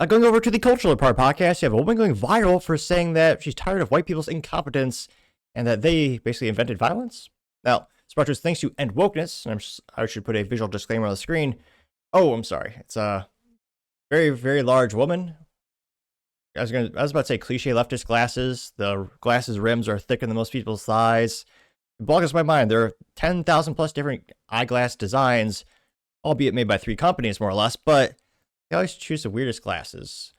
Going over to the cultural part podcast, you have a woman going viral for saying that she's tired of white people's incompetence and that they basically invented violence. Now, Spartus thinks to end wokeness, and I should put a visual disclaimer on the screen. Oh, I'm sorry. It's a very, very large woman. I was about to say cliche leftist glasses. The glasses rims are thicker than most people's thighs. It boggles my mind. There are 10,000 plus different eyeglass designs, albeit made by 3 companies more or less, but they always choose the weirdest glasses.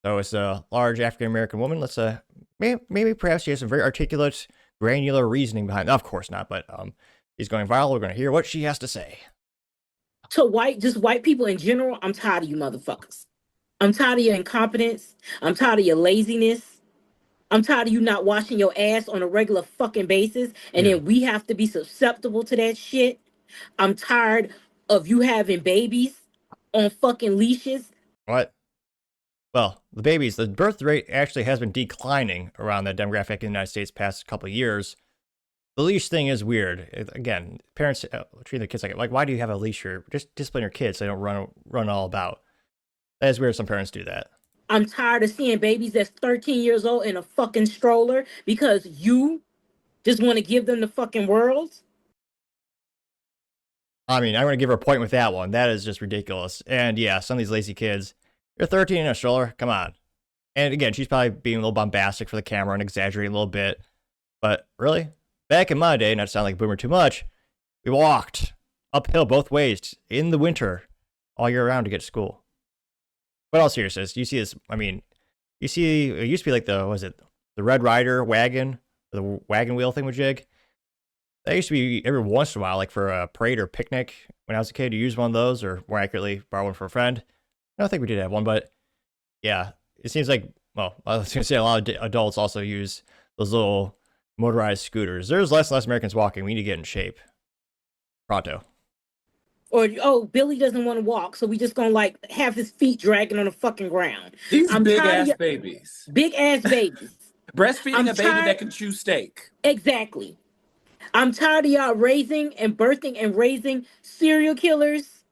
So it's a large African American woman. Let's maybe perhaps she has some very articulate, granular reasoning behind it. Of course not, but she's going viral. We're going to hear what she has to say. So just white people in general, I'm tired of you motherfuckers. I'm tired of your incompetence. I'm tired of your laziness. I'm tired of you not washing your ass on a regular fucking basis. And then we have to be susceptible to that shit. I'm tired of you having babies on fucking leashes. What? Well, the birth rate actually has been declining around that demographic in the United States past couple of years. The leash thing is weird. Again, parents treat their kids like, why do you have a leash here? Just discipline your kids so they don't run all about. That is weird. Some parents do that. I'm tired of seeing babies that's 13 years old in a fucking stroller because you just want to give them the fucking world. I mean, I'm going to give her a point with that one. That is just ridiculous. And yeah, some of these lazy kids, you're 13 in a stroller. Come on. And again, she's probably being a little bombastic for the camera and exaggerating a little bit. But really, back in my day, not to sound like a boomer too much, we walked uphill both ways in the winter all year round to get to school. But all seriousness, you see this, I mean, it used to be like the Red Rider wagon, or the wagon wheel thing with jig. That used to be every once in a while, like for a parade or picnic when I was a kid, to use one of those, or more accurately, borrow one from a friend. I don't think we did have one, but yeah, it seems like, well, I was going to say a lot of adults also use those little motorized scooters. There's less and less Americans walking. We need to get in shape. Pronto. Or, oh, Billy doesn't want to walk, so we just gonna like have his feet dragging on the fucking ground. These big ass babies. Big ass babies. Breastfeeding a baby that can chew steak. Exactly. I'm tired of y'all raising and birthing and raising serial killers,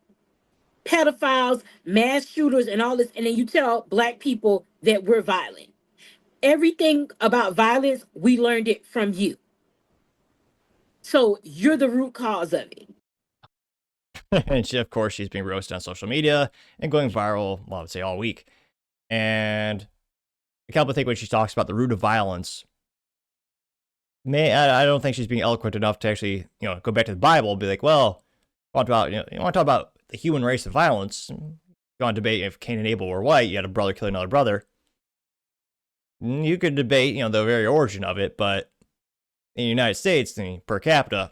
pedophiles, mass shooters, and all this. And then you tell black people that we're violent. Everything about violence, we learned it from you. So you're the root cause of it. And of course, she's being roasted on social media and going viral, well, I would say all week. And I can't but think when she talks about the root of violence, I don't think she's being eloquent enough to actually, go back to the Bible and be like, well, you want to talk about the human race of violence. You want to debate if Cain and Abel were white, you had a brother kill another brother. You could debate, the very origin of it, but in the United States, per capita,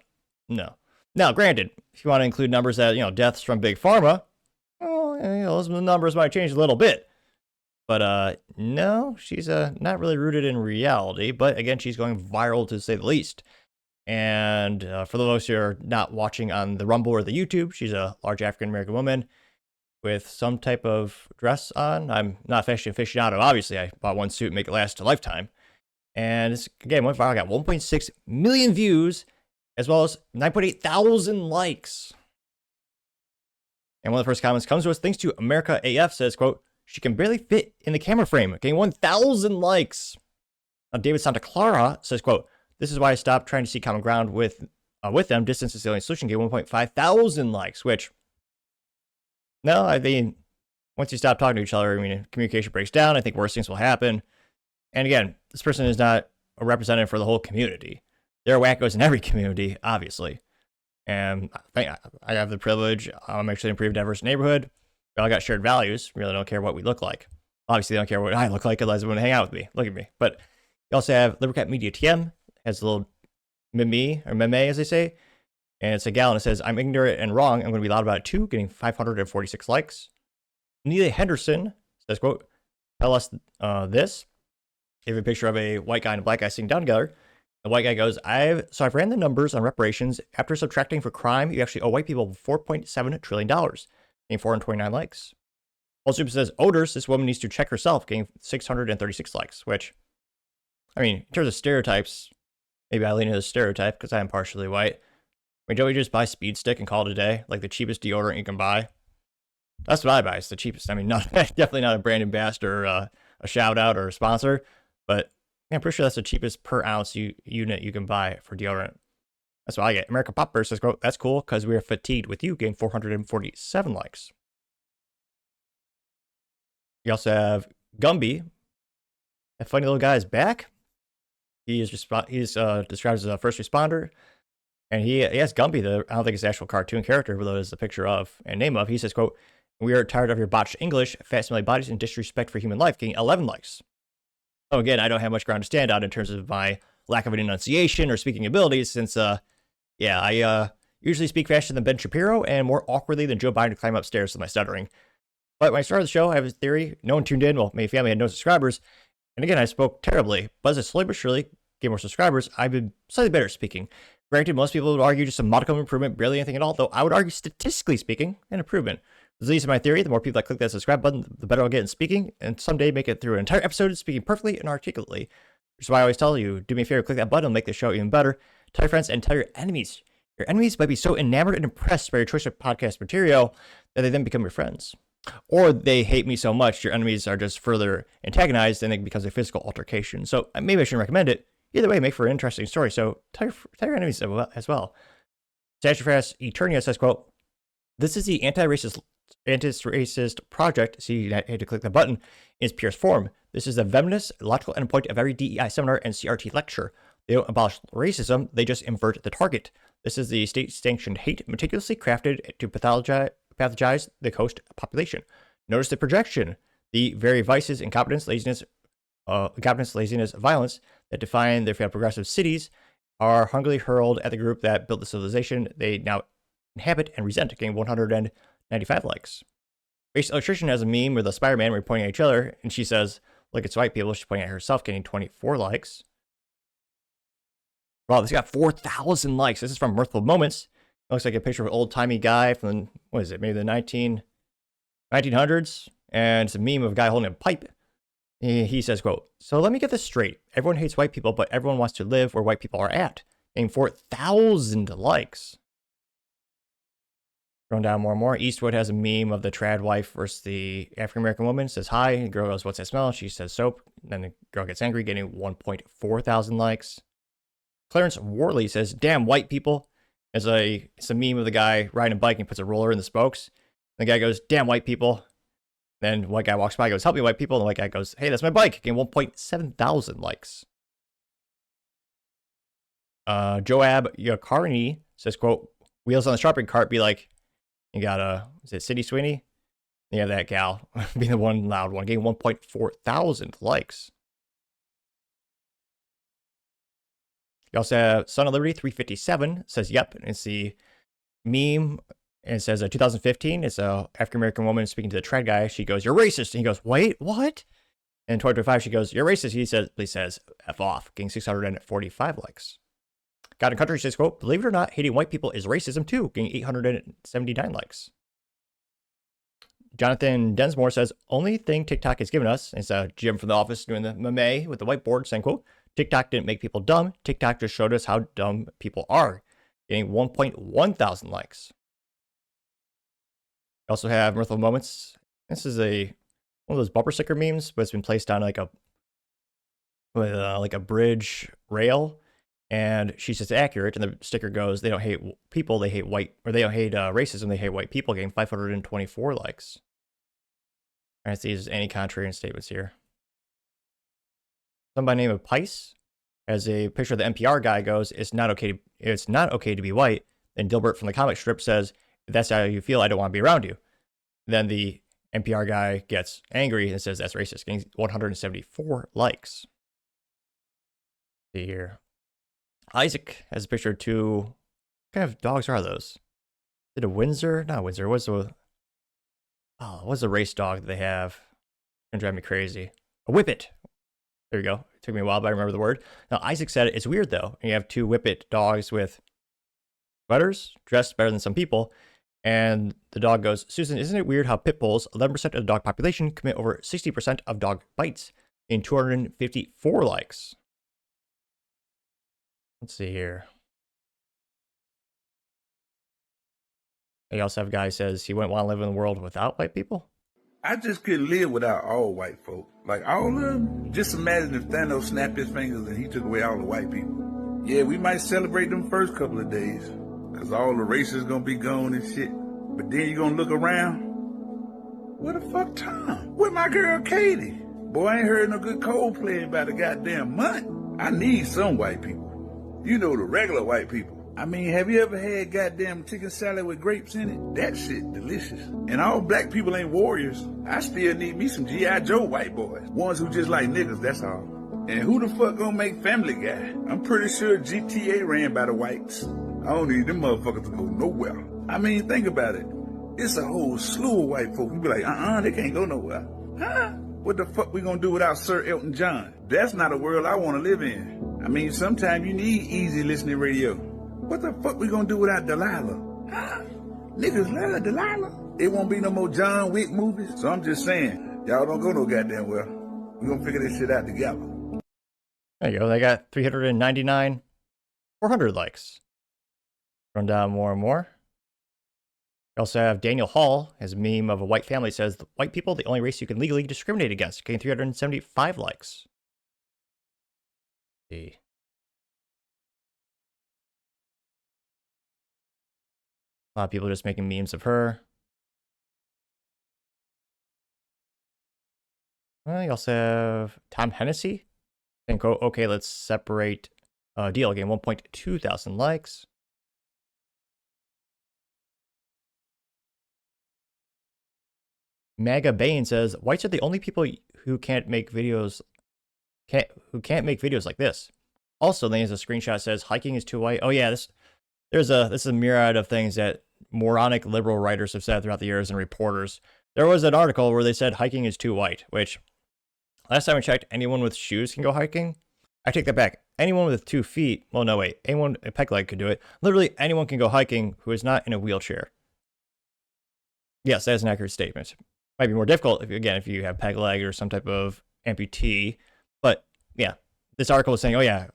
no. Now, granted, if you want to include numbers that, deaths from big pharma, well, those numbers might change a little bit. But no, she's not really rooted in reality. But again, she's going viral to say the least. And for those who are not watching on the Rumble or the YouTube, she's a large African American woman with some type of dress on. I'm not a fashion aficionado. Obviously, I bought one suit and make it last a lifetime. And it's, again, went viral. Got 1.6 million views, as well as 9.8 thousand likes. And one of the first comments comes to us thanks to America AF says, quote, she can barely fit in the camera frame, getting 1,000 likes. Now, David Santa Clara says, quote, this is why I stopped trying to see common ground with them. Distance is the only solution. Getting 1.5 thousand likes, which, no, I mean, once you stop talking to each other, communication breaks down. I think worse things will happen. And again, this person is not a representative for the whole community. There are wackos in every community, obviously. And I have the privilege. I'm actually in a pretty diverse neighborhood. We all got shared values. We really don't care what we look like. Obviously, they don't care what I look like, otherwise they wouldn't hang out with me. Look at me. But you also have Libercat Media TM, has a little meme, or meme as they say. And it's a gal and it says, I'm ignorant and wrong. I'm going to be loud about it too, getting 546 likes. Neely Henderson says, quote, tell us this. They have a picture of a white guy and a black guy sitting down together. The white guy goes, I've ran the numbers on reparations. After subtracting for crime, you actually owe white people $4.7 trillion. Getting 429 likes. Paul Super says, odors, this woman needs to check herself, getting 636 likes, which, I mean, in terms of stereotypes, maybe I lean into the stereotype because I am partially white. I mean, don't we just buy Speed Stick and call it a day? Like the cheapest deodorant you can buy? That's what I buy. It's the cheapest. I mean, not definitely not a brand ambassador, a shout out or a sponsor, but yeah, I'm pretty sure that's the cheapest per ounce unit you can buy for deodorant. That's what I get. American Popper says, quote, that's cool because we are fatigued with you, getting 447 likes. You also have Gumby. That funny little guy is back. He's described as a first responder. And he has Gumby, I don't think it's an actual cartoon character, but it's the picture of and name of. He says, quote, we are tired of your botched English, fat-smelly bodies, and disrespect for human life, getting 11 likes. Oh, again, I don't have much ground to stand on in terms of my lack of an enunciation or speaking abilities, since, I usually speak faster than Ben Shapiro and more awkwardly than Joe Biden to climb upstairs with my stuttering. But when I started the show, I have a theory. No one tuned in. Well, my family had no subscribers. And again, I spoke terribly. But as I slowly but surely get more subscribers, I've been slightly better at speaking. Granted, most people would argue just a modicum of improvement, barely anything at all, though I would argue statistically speaking, an improvement. At least in my theory, the more people that click that subscribe button, the better I'll get in speaking, and someday make it through an entire episode speaking perfectly and articulately. Which is why I always tell you, do me a favor, click that button, and make the show even better. Tell your friends and tell your enemies. Your enemies might be so enamored and impressed by your choice of podcast material that they then become your friends. Or they hate me so much, your enemies are just further antagonized and it becomes a physical altercation. So maybe I shouldn't recommend it. Either way, make for an interesting story. So tell your enemies as well. Saturfast Eternia says, quote, this is the anti-racist project. See, you had to click the button. In its purest form. This is the venomous, logical endpoint of every DEI seminar and CRT lecture. They don't abolish racism, they just invert the target. This is the state-sanctioned hate meticulously crafted to pathologize the host population. Notice the projection. The very vices, incompetence, laziness, violence that define their failed progressive cities are hungrily hurled at the group that built the civilization they now inhabit and resent, getting 195 likes. Race Electrician has a meme with a Spider-Man where we're pointing at each other, and she says, look, it's white people. She's pointing at herself, getting 24 likes. Wow, this got 4,000 likes. This is from Mirthful Moments. It looks like a picture of an old-timey guy from, what is it, maybe the 1900s? And it's a meme of a guy holding a pipe. He says, quote, so let me get this straight. Everyone hates white people, but everyone wants to live where white people are at. Getting 4,000 likes. Going down more and more. Eastwood has a meme of the trad wife versus the African-American woman. It says hi. The girl goes, what's that smell? She says soap. Then the girl gets angry, getting 1.4 thousand likes. Clarence Worley says, damn white people. It's a meme of the guy riding a bike and puts a roller in the spokes. The guy goes, damn white people. Then white guy walks by, goes, help me white people. And the white guy goes, hey, that's my bike. Getting 1.7 thousand likes. Joab Yakarni says, quote, wheels on the shopping cart be like, you got is it City Sweeney? You have that gal being the one loud one, getting 1.4 thousand likes. You also have Son of Liberty 357 says, yep. And it's the meme. And it says 2015. It's a African American woman speaking to the trad guy. She goes, you're racist. And he goes, wait, what? And in 2025, she goes, you're racist. He says, F off, getting 645 likes. God and Country says, quote, believe it or not, hating white people is racism too, getting 879 likes. Jonathan Densmore says, only thing TikTok has given us, it's Jim from The Office doing the meme with the whiteboard saying, quote, TikTok didn't make people dumb. TikTok just showed us how dumb people are, getting 1.1 thousand likes. We also have Mirthful Moments. This is one of those bumper sticker memes, but it's been placed on like a bridge rail. And she says accurate, and the sticker goes, they don't hate people, they hate white, or they don't hate racism, they hate white people, getting 524 likes. All right, see if there's any contrarian statements here. Somebody named of Pice has a picture of the NPR guy goes, it's not okay to be white. Then Dilbert from the comic strip says, if that's how you feel, I don't want to be around you. Then the NPR guy gets angry and says that's racist, getting 174 likes. See here. Isaac has a picture of two. What kind of dogs are those? Is it a Windsor? Not Windsor. What's the race dog that they have? It's gonna drive me crazy. A Whippet. There you go. It took me a while, but I remember the word. Now Isaac said it's weird though. You have two Whippet dogs with sweaters, dressed better than some people. And the dog goes, Susan, isn't it weird how pit bulls, 11% of the dog population, commit over 60% of dog bites, in 254 likes? Let's see here. You also have a guy who says he wouldn't want to live in a world without white people. I just couldn't live without all white folk. Like, all of them. Just imagine if Thanos snapped his fingers and he took away all the white people. Yeah, we might celebrate them first couple of days, because all the races gonna be gone and shit. But then you gonna look around. Where the fuck Tom? Where my girl Katie? Boy, I ain't heard no good Coldplay in about a goddamn month. I need some white people. You know, the regular white people. I mean, have you ever had goddamn chicken salad with grapes in it? That shit delicious. And all black people ain't warriors. I still need me some G.I. Joe white boys. Ones who just like niggas, that's all. And who the fuck gonna make Family Guy? I'm pretty sure GTA ran by the whites. I don't need them motherfuckers to go nowhere. I mean, think about it. It's a whole slew of white folk. You be like, they can't go nowhere. Huh? What the fuck we gonna do without Sir Elton John? That's not a world I wanna live in. I mean, sometimes you need easy listening radio. What the fuck we gonna do without Delilah? Huh? Niggas love Delilah. It won't be no more John Wick movies. So I'm just saying, y'all don't go no goddamn well. We gonna figure this shit out together. There you go. They got 399, 400 likes. Run down more and more. We also have Daniel Hall, his meme of a white family says, white people, the only race you can legally discriminate against, getting 375 likes. Let's see. A lot of people just making memes of her. You also have Tom Hennessy. And go, okay, let's separate deal. Again, 1.2 thousand likes. Maga Bane says, whites are the only people who can't make videos like this. Also, then there's a screenshot that says hiking is too white. Oh yeah, this is a myriad of things that moronic liberal writers have said throughout the years and reporters. There was an article where they said hiking is too white, which last time I checked, anyone with shoes can go hiking. I take that back. Anyone with 2 feet, well, no, wait, anyone, a peg leg could do it. Literally anyone can go hiking who is not in a wheelchair. Yes, that is an accurate statement. Might be more difficult if you have peg leg or some type of amputee. But yeah, this article is saying, oh yeah,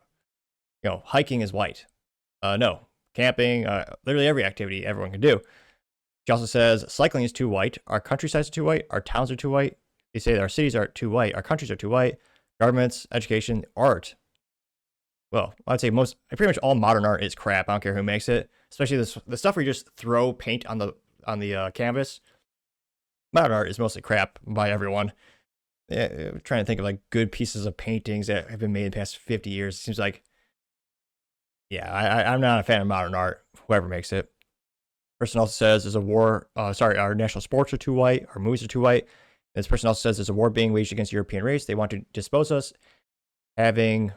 hiking is white. No, camping, literally every activity everyone can do. She also says cycling is too white. Our countrysides are too white. Our towns are too white. They say that our cities are too white. Our countries are too white. Governments, education, art. Well, I'd say pretty much all modern art is crap. I don't care who makes it. Especially the stuff where you just throw paint on the canvas. Modern art is mostly crap by everyone. Yeah, I'm trying to think of like good pieces of paintings that have been made in the past 50 years. It seems like, yeah, I'm not a fan of modern art. Whoever makes it. Person also says there's a war. Our national sports are too white. Our movies are too white. This person also says there's a war being waged against the European race. They want to dispose us. Having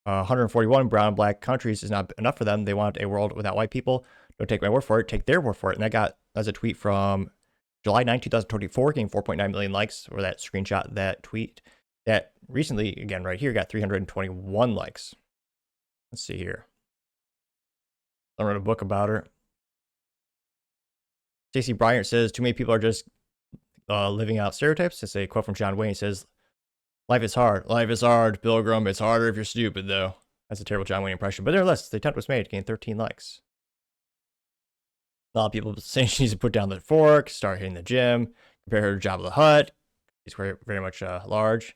141 brown and black countries is not enough for them. They want a world without white people. Don't take my word for it. Take their word for it. And that's a tweet from July 9, 2024, getting 4.9 million likes, or that screenshot, that tweet. That recently, again, right here, got 321 likes. Let's see here. I wrote a book about her. Stacey Bryant says, too many people are just living out stereotypes. It's a quote from John Wayne. It says, life is hard. Life is hard, Pilgrim. It's harder if you're stupid, though. That's a terrible John Wayne impression. But nevertheless, the attempt was made. Gained 13 likes. A lot of people saying she needs to put down the fork, start hitting the gym, compare her to Jabba the Hutt. She's very much large.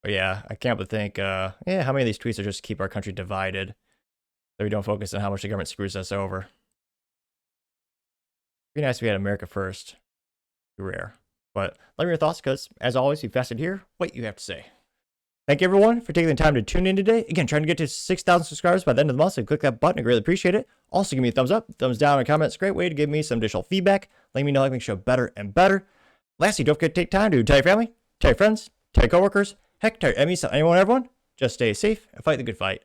But yeah, I can't but think, how many of these tweets are just keep our country divided so we don't focus on how much the government screws us over. It'd be nice if we had America first. Rare. But let me know your thoughts, because as always, you fasted here, what you have to say. Thank you, everyone, for taking the time to tune in today. Again, trying to get to 6,000 subscribers by the end of the month, so click that button. I greatly appreciate it. Also, give me a thumbs up, thumbs down, and comments. Great way to give me some additional feedback. Let me know how I can make the show better and better. Lastly, don't forget to take time to tell your family, tell your friends, tell your coworkers, heck, tell your enemies, tell anyone, everyone. Just stay safe and fight the good fight.